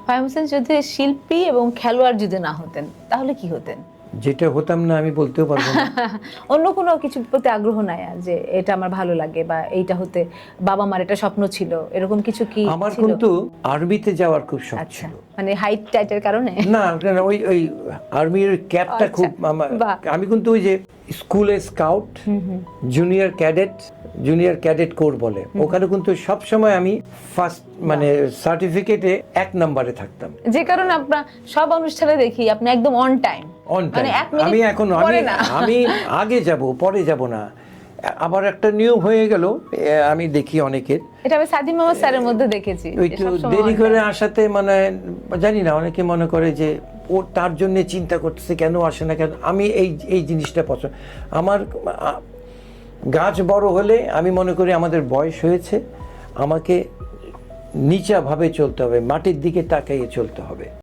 ফাহিম হোসেন যদি শিল্পী এবং খেলোয়াড় যদি না হতেন তাহলে কি হতেন? যেটা হতাম না আমি বলতেও পারবো না। অন্য কোনো কিছুর প্রতি আগ্রহ নাই আর যে এটা আমার ভালো লাগে বা এইটা হতে বাবা মার এটা স্বপ্ন ছিল, এরকম কিছু কি আমার ছিল? কিন্তু আর্মিতে যাওয়ার খুব শখ আচ্ছা, ছিল। মানে হাইট টাইটের কারণে? না না, ওই ওই আর্মির ক্যাপটা আচ্ছা, খুব বাহ। আমি কিন্তু ওই যে স্কুলে স্কাউট, জুনিয়র ক্যাডেট কোর বলে, ওখানে কিন্তু সব সময় আমি ফার্স্ট মানে সার্টিফিকেটে 1 নম্বরে থাকতাম। যে কারণে আপনার সব অনুষ্ঠানে দেখি আপনি একদম অন টাইম। অন মানে টাইম। এক মিনিট আমি এখন পরে না। আমি আগে যাব পরে যাব না। আবার একটা নিয়ম হয়ে গেল, আমি দেখি অনেকের এটা আমি সাদিম মাহমুদ স্যারের মধ্যে দেখেছি যে একটু সবসময় দেরি on করে time। আসাতে মানে জানি না, অনেকে মনে করে যে ও তার জন্য চিন্তা করতেছে কেন আসে না কেন। আমি এই জিনিসটা পছন্দ। আমার গাছ বড় হলে আমি মনে করি আমাদের বয়স হয়েছে, আমাকে নিচা ভাবে চলতে হবে, মাটির দিকে তাকিয়ে চলতে হবে।